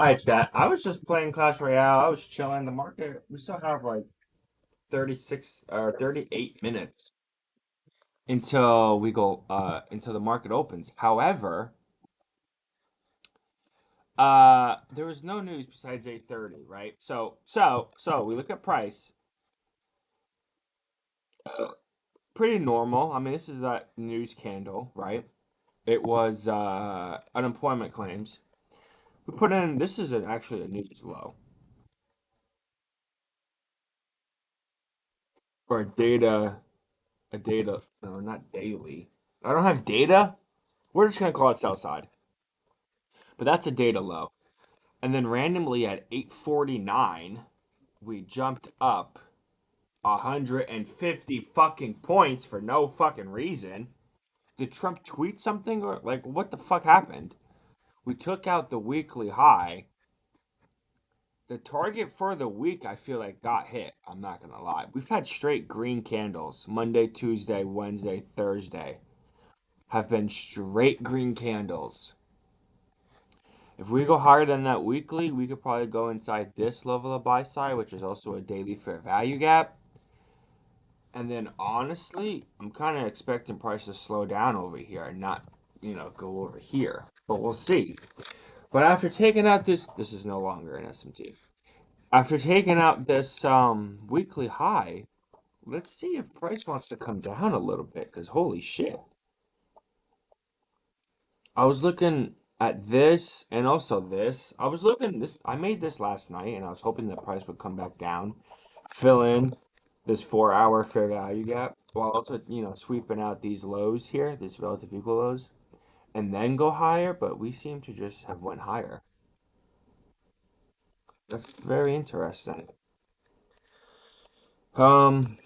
Hi, chat. I was just playing Clash Royale. I was chilling. The market, we still have like 36 or 38 minutes until the market opens. However, there was no news besides 8:30, right? So we look at price. Pretty normal. I mean, this is that news candle, right? It was unemployment claims. We put in this is actually a news low or a data, no, not daily. I don't have data. We're just gonna call it sell side. But that's a data low. And then randomly at 8:49, we jumped up 150 fucking points for no fucking reason. Did Trump tweet something or like what the fuck happened? We took out the weekly high. The target for the week I feel like got hit. I'm not gonna lie. We've had straight green candles. Monday, Tuesday, Wednesday, Thursday have been straight green candles. If we go higher than that weekly, we could probably go inside this level of buy side, which is also a daily fair value gap. And then honestly, I'm kind of expecting price to slow down over here and not, go over here. But we'll see. But after taking out this is no longer an SMT. After taking out this weekly high, let's see if price wants to come down a little bit. Cause holy shit, I was looking at this and also this. I was looking this. I made this last night, and I was hoping the price would come back down, fill in this 4 hour fair value gap, while also sweeping out these lows here, these relative equal lows, and then go higher. But we seem to just have went higher. That's very interesting. Um,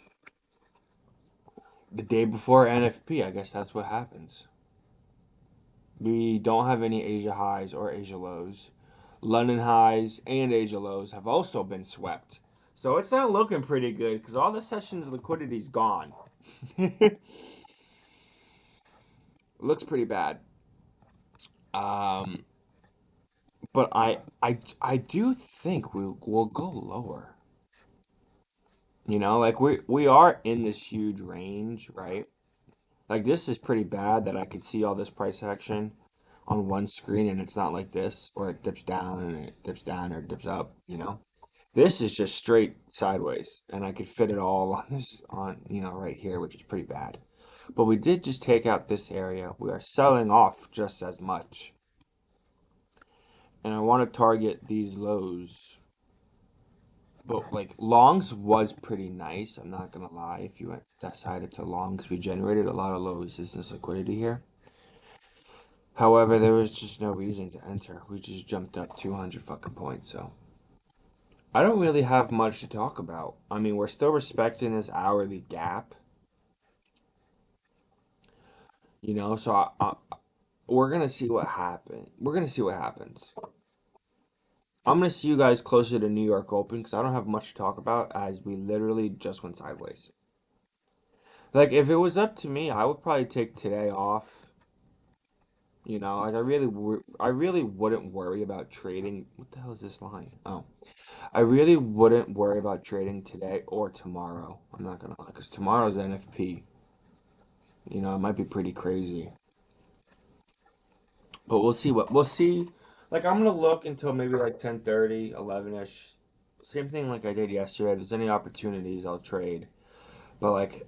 the day before NFP, I guess that's what happens. We don't have any Asia highs or Asia lows. London highs and Asia lows have also been swept. So it's not looking pretty good because all the session's liquidity's gone. Looks pretty bad. Um, but I do think we'll go lower. Like we are in this huge range, right? Like this is pretty bad that I could see all this price action on one screen and it's not like this where it dips down and it dips down or it dips up. This is just straight sideways, and I could fit it all on this right here, which is pretty bad. But we did just take out this area. We are selling off just as much. And I want to target these lows. But like longs was pretty nice. I'm not gonna lie. If you decided to longs, we generated a lot of low resistance liquidity here. However, there was just no reason to enter. We just jumped up 200 fucking points, so I don't really have much to talk about. I mean, we're still respecting this hourly gap, so we're gonna see what happens. We're gonna see what happens. I'm gonna see you guys closer to New York Open because I don't have much to talk about as we literally just went sideways. Like, if it was up to me, I would probably take today off. Like I really wouldn't worry about trading. What the hell is this line? Oh, I really wouldn't worry about trading today or tomorrow. I'm not gonna lie, because tomorrow's NFP. It might be pretty crazy. But we'll see. Like I'm gonna look until maybe like 10:30, 11ish. Same thing like I did yesterday. If there's any opportunities, I'll trade. But like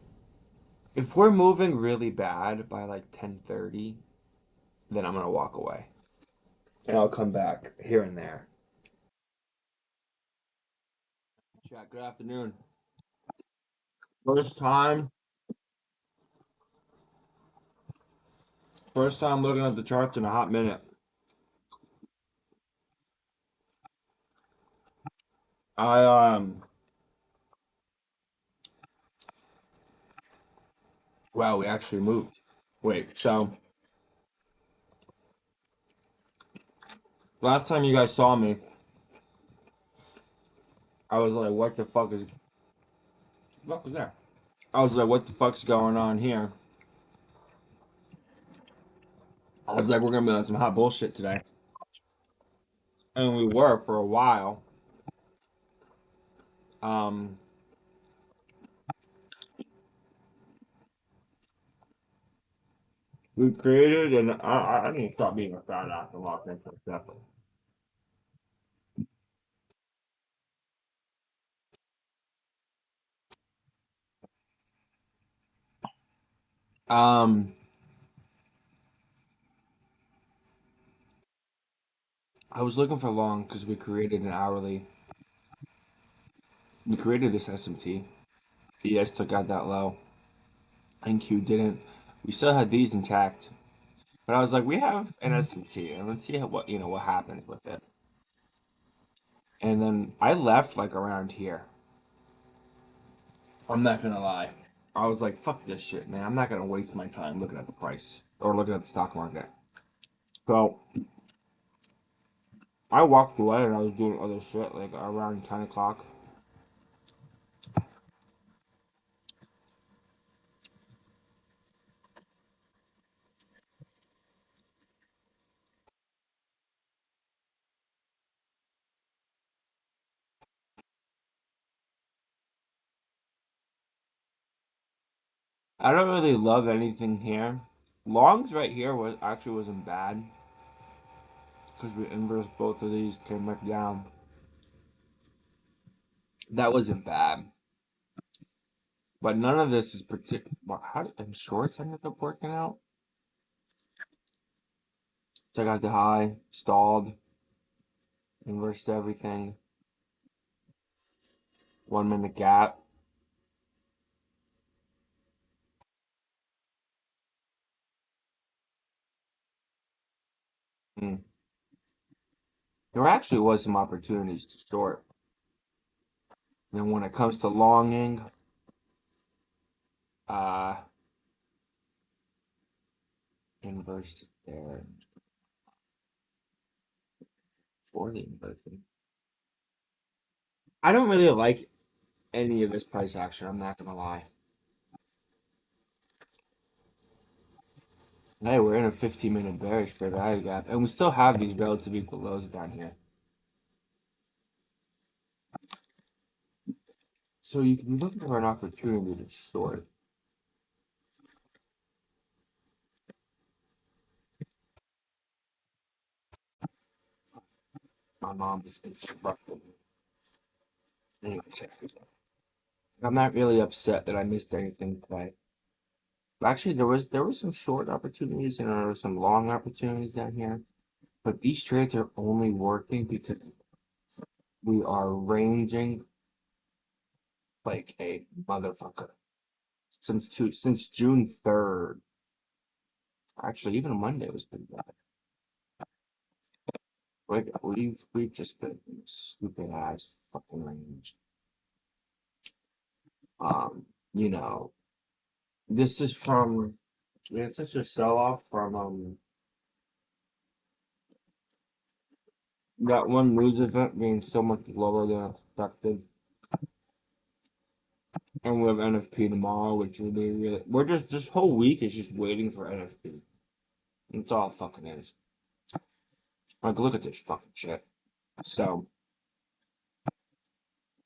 if we're moving really bad by like 10:30, then I'm gonna walk away. And I'll come back here and there. Chat, good afternoon. First time, first time looking at the charts in a hot minute. I wow, we actually moved. Wait, so last time you guys saw me, I was like, what was there? I was like, what the fuck's going on here? I was like, we're gonna be on some hot bullshit today. and we were for a while. Um, we created, and I need to stop being a fat ass and lock into stuff. Um, I was looking for long because we created an hourly. We created this SMT. ES took out that low, and Q didn't. We still had these intact, but I was like, we have an SMT, and let's see what what happens with it. And then I left like around here. I'm not gonna lie. I was like, fuck this shit, man. I'm not gonna waste my time looking at the price or looking at the stock market. So I walked away and I was doing other shit like around 10 o'clock. I don't really love anything here. Longs right here wasn't bad because we inversed both of these, came back down. That wasn't bad, but none of this is particular. How did them shorts ended up working out? Took out the high, stalled, inversed everything. 1 minute gap. Mm. There actually was some opportunities to short. And when it comes to longing, uh, inverse there for the inversion. I don't really like any of this price action. I'm not gonna lie. Hey, we're in a 15-minute bearish fair value gap, and we still have these relative equal lows down here. So you can be looking for an opportunity to short. My mom is disrupting. Anyway, I'm not really upset that I missed anything today. Actually, there was some short opportunities and there were some long opportunities down here. But these trades are only working because we are ranging like a motherfucker since June 3rd. Actually, even Monday was pretty bad. Like we've just been in stupid ass fucking range. You know, this is from we had such a sell off from that one news event being so much lower than expected. And we have NFP tomorrow, which will be really. We're just this whole week is just waiting for NFP. That's all it fucking is. Like, look at this fucking shit. So,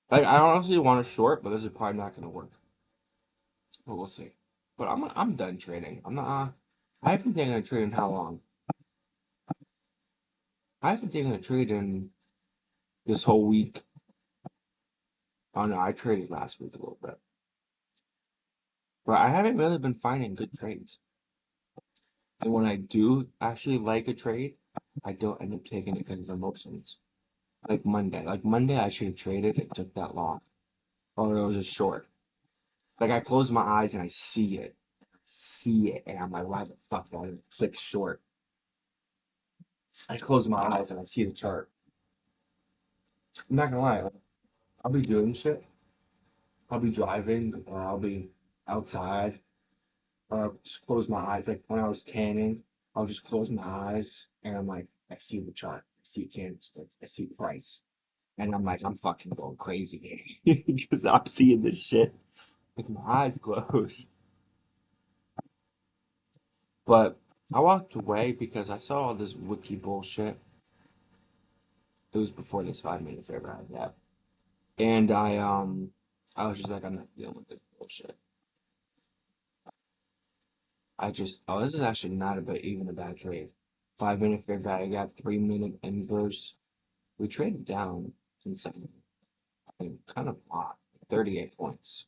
like, I honestly want to short, but this is probably not gonna work. But we'll see. But I'm done trading. I'm not. I haven't taken a trade in how long? I haven't taken a trade in this whole week. Oh no, I traded last week a little bit, but I haven't really been finding good trades. And when I do actually like a trade, I don't end up taking it because of emotions. Like Monday. Like Monday, I should have traded. It took that long. Or it was a short. Like I close my eyes and I see it, and I'm like, why the fuck did I click short? I close my eyes and I see the chart. I'm not gonna lie. Like, I'll be doing shit. I'll be driving, or I'll be outside, or I'll just close my eyes. Like when I was canning, I'll just close my eyes, and I'm like, I see the chart. I see candlesticks. I see price. And I'm like, I'm fucking going crazy because I'm seeing this shit with my eyes closed. But I walked away because I saw all this wiki bullshit. It was before this 5 minute fair value gap. And I was just like, I'm not dealing with this bullshit. This is actually not even a bad trade. 5 minute fair value gap, 3 minute inverse. We traded down insane. I mean, kind of a lot. 38 points.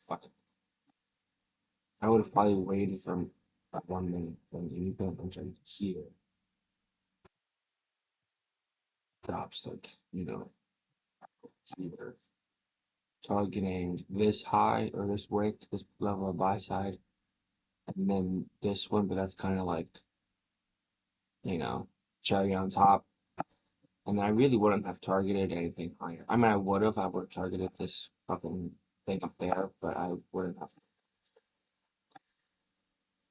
Fucking. I would have probably waited for 1 minute from you can here. Stops like, here. Targeting this high or this wick, this level of buy side, and then this one, but that's kind of like, you know, cherry on top. And I really wouldn't have targeted anything higher. I mean, I would have. I would have targeted this fucking thing up there, but I wouldn't have.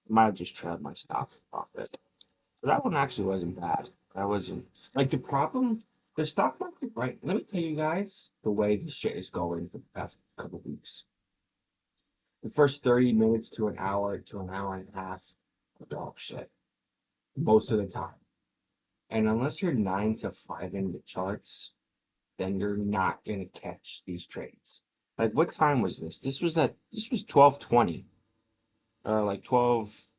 Might have just trailed my stop profit. But that one actually wasn't bad. That wasn't like the problem. The stock market, right? Let me tell you guys the way this shit is going for the past couple of weeks. The first 30 minutes to an hour and a half, dog shit most of the time. And unless you're 9 to 5 in the charts, then you're not gonna catch these trades. Like what time was this? This was 12:20 or like 12,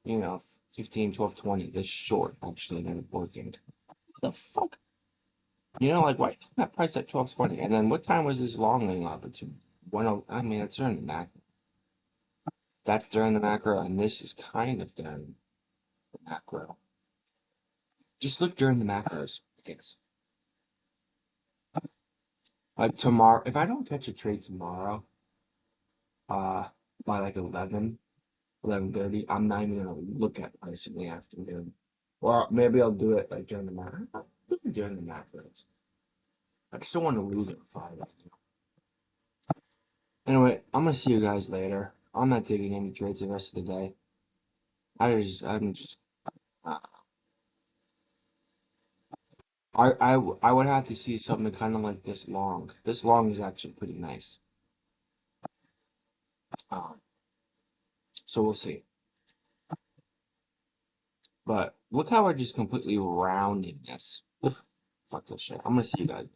15, 12:20. This short actually ended up working. What the fuck? Like why that price at 12:20? And then what time was this long up to 10? I mean, it's during the macro. That's during the macro, and this is kind of during the macro. Just look during the macros, I guess. Like tomorrow, if I don't catch a trade tomorrow, uh, by like 11:30, I'm not even gonna look at price in the afternoon. Or maybe I'll do it like during the macro. During the macros. I still want to lose at 5. Anyway, I'm gonna see you guys later. I'm not taking any trades the rest of the day. I'm just, uh, I would have to see something kind of like this long. This long is actually pretty nice. Um, so we'll see. But look how we're just completely rounding this. Fuck this shit. I'm gonna see you guys.